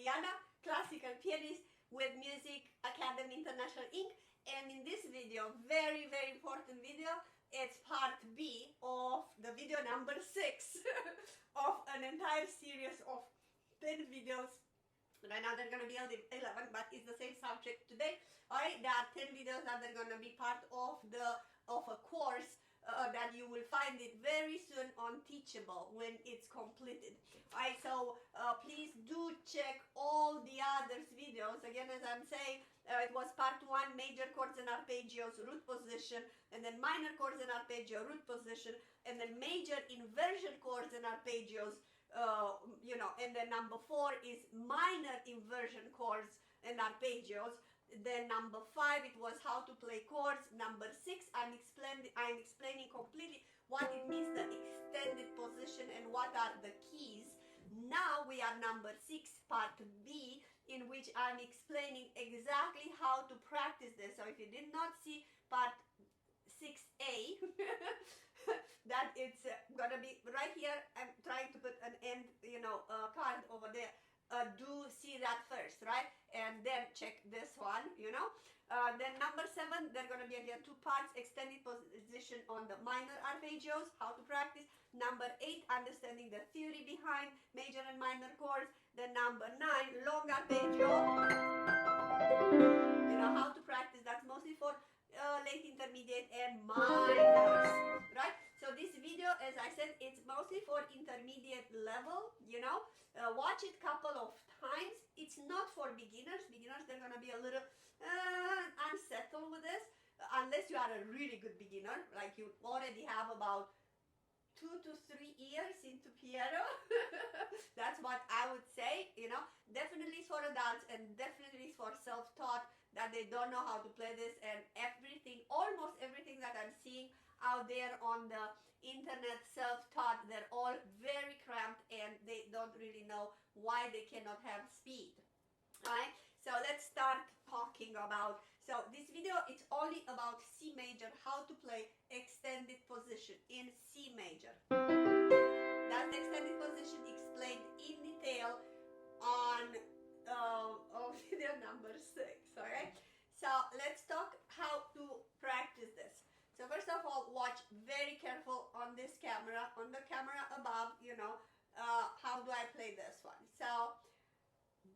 Liana, classical pianist with Music Academy International Inc. And in this video, very important video, it's part B of the video number 6 of an entire series of 10 videos. Right now they're going to be 11, but it's the same subject today. Alright, there are 10 videos that are going to be part of a course that you will find it very soon on Teachable when it's completed. Alright, so please do check all the others videos. Again, as I'm saying, it was part 1, major chords and arpeggios, root position, and then minor chords and arpeggio, root position, and then major inversion chords and arpeggios. And then number 4 is minor inversion chords and arpeggios. Then number 5, it was how to play chords. Number 6, I'm explaining completely what it means, the extended position, and what are the keys. Now we are number 6, part B, in which I'm explaining exactly how to practice this. So if you did not see part 6A, that it's gonna be right here. I'm trying to put an end, card over there. Do see that first, right? And then check this one, Then number 7, they're going to be again 2 parts, extended position on the minor arpeggios, how to practice. Number 8, understanding the theory behind major and minor chords. Then number 9, long arpeggio, how to practice. That's mostly for late intermediate and minors, right? So this video, as I said, it's mostly for intermediate level, watch it couple of times. It's not for beginners. They're gonna be a little unsettled with this, unless you are a really good beginner, like you already have about 2 to 3 years into piano. That's what I would say, Definitely it's for adults, and definitely it's for self-taught that they don't know how to play this. And almost everything that I'm seeing out there on the internet, self-taught, they're all very cramped and they don't really know why they cannot have speed. Alright, so let's start talking about, so this video, it's only about C major, how to play extended position in C major. That's the extended position explained in detail on video number 6, alright? So let's talk how to practice this. So first of all, watch very careful on this camera, on the camera above, how do I play this one? So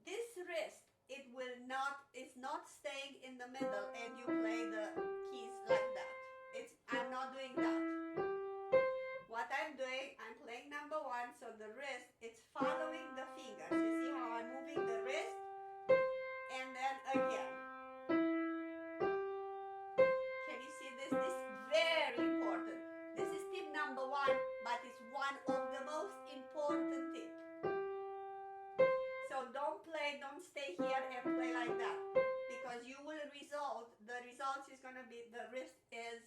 this wrist, it's not staying in the middle and you play the keys like that. I'm not doing that. What I'm doing, I'm playing number 1, so the wrist, it's following the fingers. You see how I'm moving the wrist? And then again. Can you see this? This is very important. This is tip number 1, but it's one of the most important tips. So don't stay here and play like that, because you will the result is going to be, the wrist is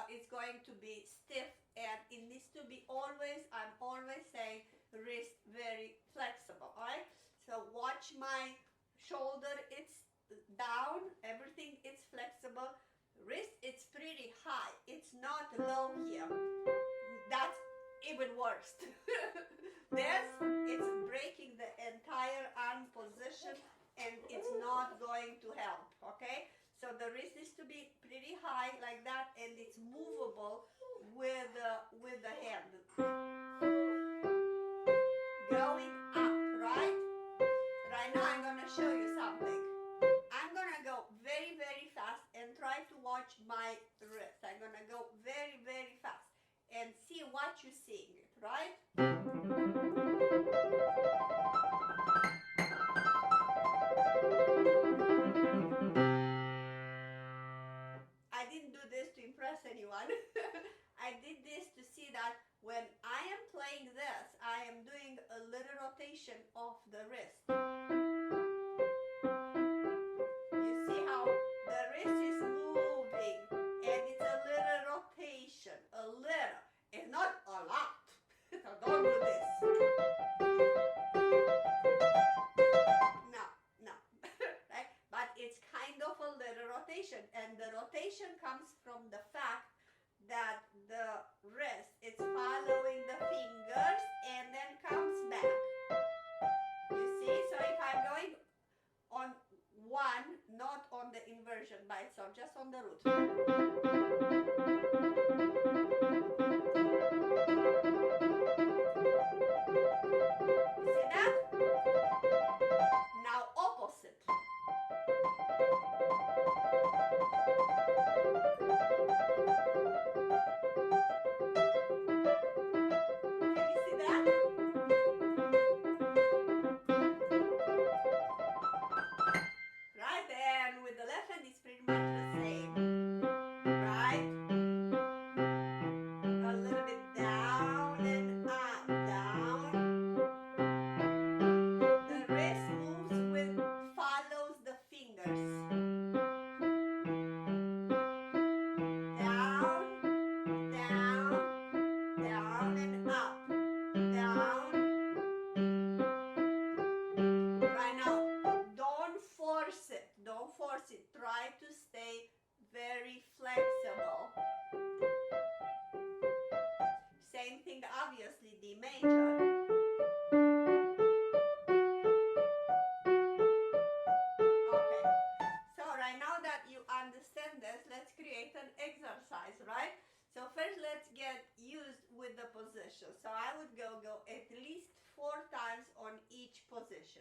it's going to be stiff, and it needs to be always, I'm always saying, wrist very flexible, alright? So watch my shoulder, it's down, everything is flexible. Wrist, it's pretty high, it's not low here. That's even worse. This, it's breaking the entire arm position and it's not going to help, okay? So the wrist needs to be pretty high like that, and it's movable with the hand. Going up, right? Right now I'm going to show you something. I'm going to go very fast and try to watch my wrist. I'm going to go very fast and see what you're seeing, right? I didn't do this to impress anyone. I did this to see that when I am playing this, I am doing a little rotation of the wrist. You see how the wrist is moving, and it's a little rotation, a little. It's not a lot. So don't do this. No. Right? But it's kind of a little rotation, and the rotation comes from the fact that the wrist is following the fingers and then comes back. You see? So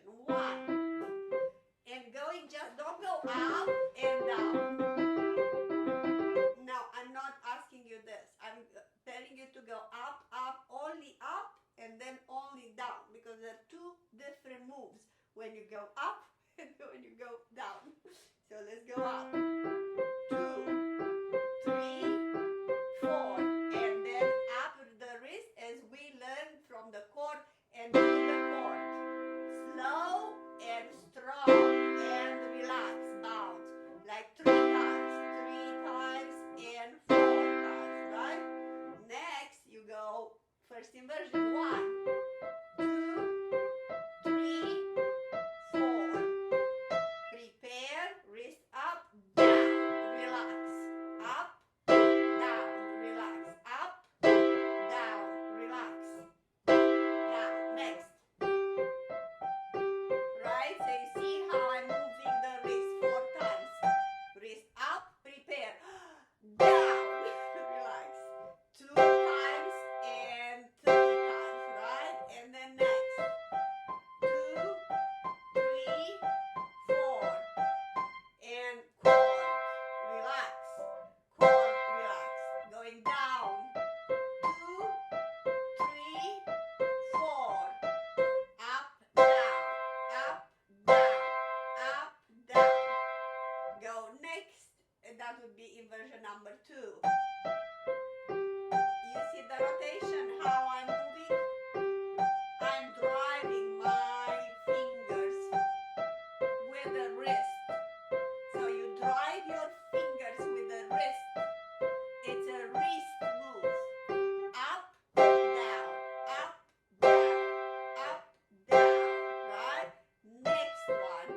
1. And going, just don't go up and down. Now, I'm not asking you this. I'm telling you to go up, up, only up, and then only down, because there are two different moves when you go up and when you go down. So let's go up. 2, 3, 4, and then up the wrist as we learn from the chord and do the chord. Slow and strong and relax, bounce like 3 times and 4 times, right? Next you go first inversion, 1, 2, 3, 4. Prepare, wrist up, down, relax, up, down, relax, up, down, relax. Now, next. Right, so you see how I'm moving the wrist 4 times. Wrist up, prepare, down, relax. 2 times and 3 times, right? And then next. 2, 3, 4. And chord, relax. Chord, relax. Going down. 2, 3, 4. Up, down, up, down, up, down. Go next, and that would be inversion number 2. You see the rotation, how I'm moving? I'm driving my fingers with the wrist. So you drive your fingers with the wrist. It's a wrist move. Up, down, up, down, up, down, right? Next one.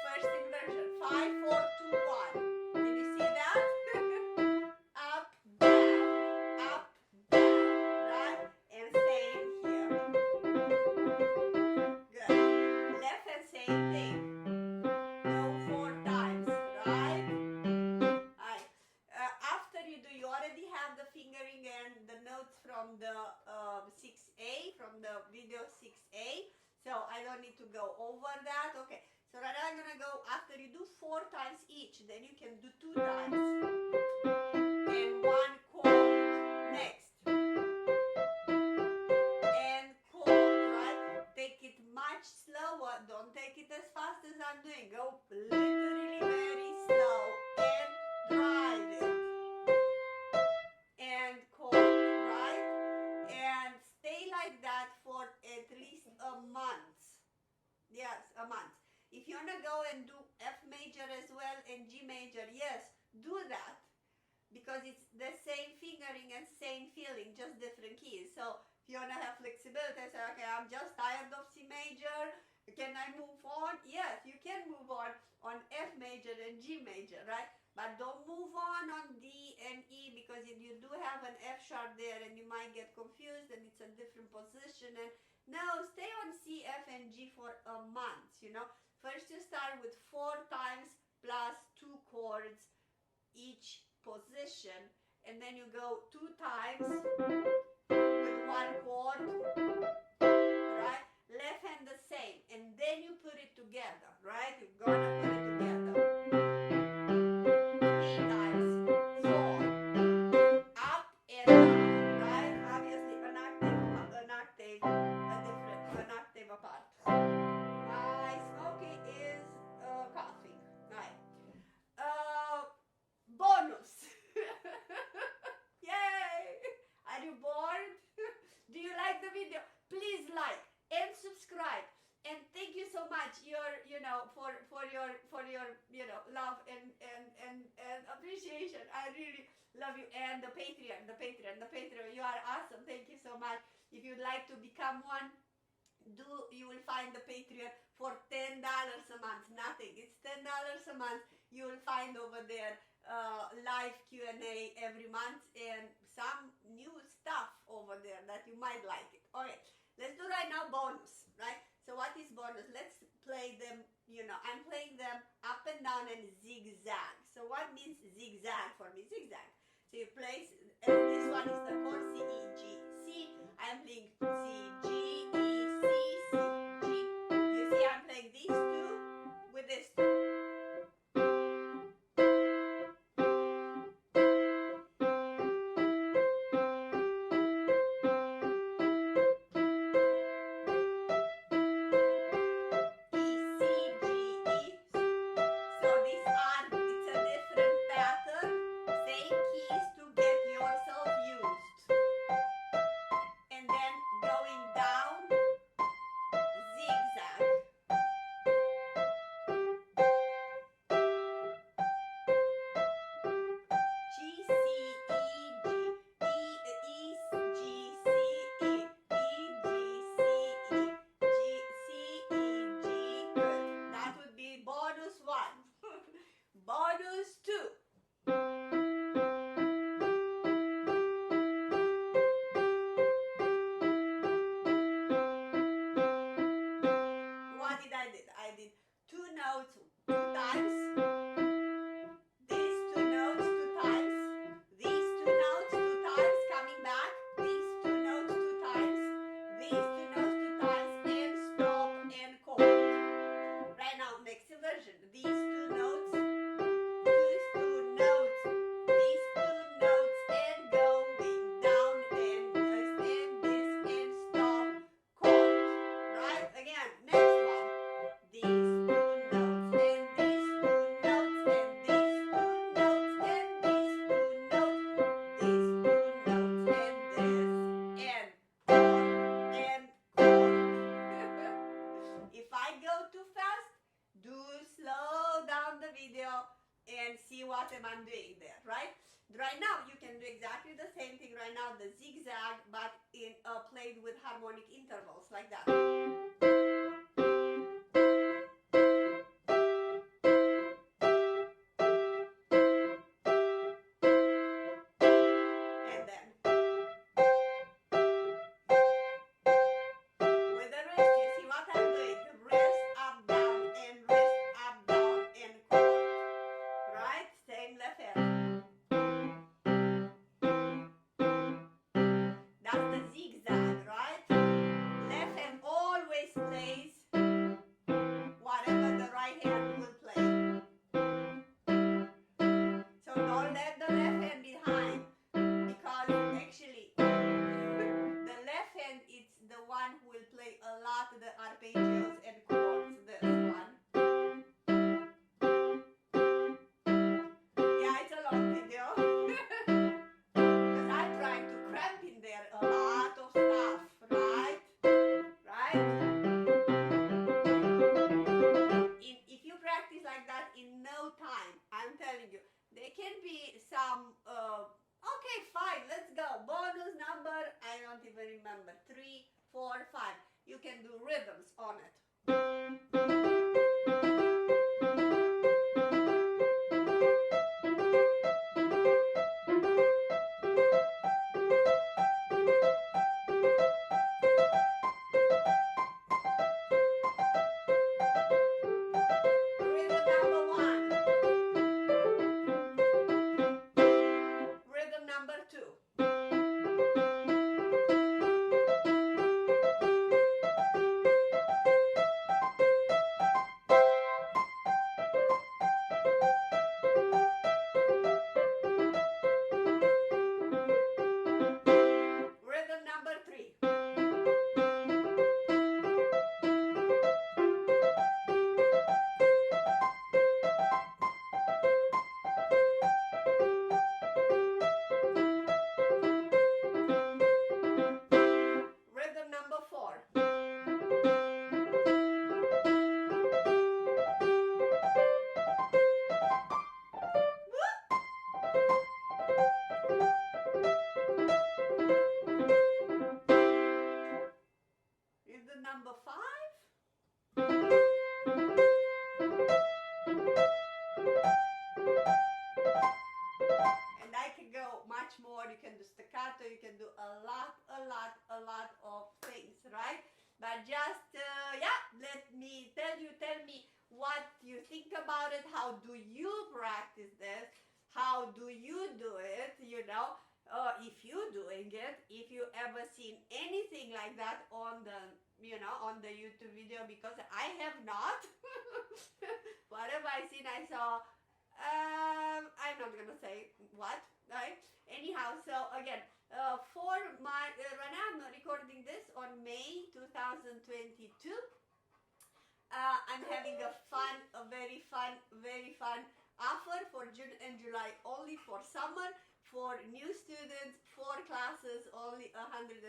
First inversion, 5, 4, 2, 1. Can you see that? Up, down, right? And same here. Good. Left hand, same thing. Go 4 times, right? Right. After you do, you already have the fingering and the notes from the 6A, from the video 6A. So I don't need to go over that. Okay. So right now I'm gonna go, after you do 4 times each, then you can do 2 times. And 1 chord. Next. And chord, right? Take it much slower. Don't take it as fast as I'm doing. Go literally very slow and drive it. And chord, right? And stay like that for at least a month. Yes, a month. If you wanna go and do F major as well and G major, yes, do that. Because it's the same fingering and same feeling, just different keys. So if you wanna have flexibility, say, okay, I'm just tired of C major, can I move on? Yes, you can move on F major and G major, right? But don't move on D and E, because you do have an F sharp there and you might get confused and it's a different position. And no, stay on C, F, and G for a month, you know. First you start with 4 times plus 2 chords each position, and then you go 2 times with 1 chord, right? Left hand the same, and then you put it together, right? You're gonna put it together. 3 times, 4, up and down, right? Obviously an octave apart. My Smokey is coughing. Right. Bonus. Yay! Are you bored? Do you like the video? Please like and subscribe. And thank you so much for your love and appreciation. I really love you. And the Patreon, you are awesome. Thank you so much. If you'd like to become one, you will find the Patreon for $10 a month. Nothing. It's $10 a month. You will find over there live Q&A every month and some new stuff over there that you might like it. Okay, let's do right now bonus, right? So what is bonus? Let's play them, I'm playing them up and down and zigzag. So what means zigzag for me? Zigzag. So you play, and this one is the chord C, E, G, C. I'm playing C, G, E, C, what am I doing there, right? Right now, you can do exactly the same thing right now, the zigzag, but played with harmonic intervals, like that. And then, with the wrist, you see what I'm doing? Wrist, up, down, and wrist, up, down, and chord, right? Same left hand. That's the zigzag, right? Left hand always plays whatever the right hand will play. So don't let the left hand behind, because actually the left hand is the one who will play a lot of the arpeggios and chords. This one. Yeah, it's a long video. Because I'm trying to cramp in there a lot of stuff, right? Right? If you practice like that in no time, I'm telling you, there can be some, okay, fine, let's go. Bonus number, I don't even remember, 3, 4, 5. You can do rhythms on it. Rhythm number 1. Rhythm number 2. Rhythm number 3. Rhythm number 4. Rhythm number 5. And I can go much more. You can do staccato, you can do a lot of things, right? But just, yeah, let me tell me what you think about it. How do you practice this? How do you do it? You know, if you're doing it, if you ever seen anything like that on the, you know, on the YouTube video, because I have not. Whatever I seen, I saw. I'm not gonna say what, right? Anyhow, so again, for my right now I'm recording this on May 2022. I'm having a very fun offer for June and July, only for summer. For new students, 4 classes, only $125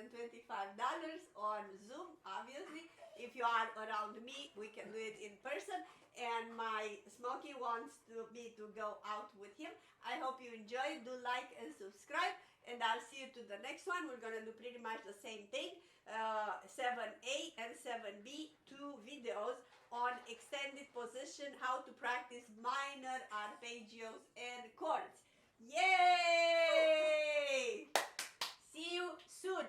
on Zoom, obviously. If you are around me, we can do it in person. And my Smokey wants me to go out with him. I hope you enjoy. Do like and subscribe. And I'll see you to the next one. We're going to do pretty much the same thing. 7A and 7B, 2 videos on extended position, how to practice minor arpeggios and chords. Yay! See you soon.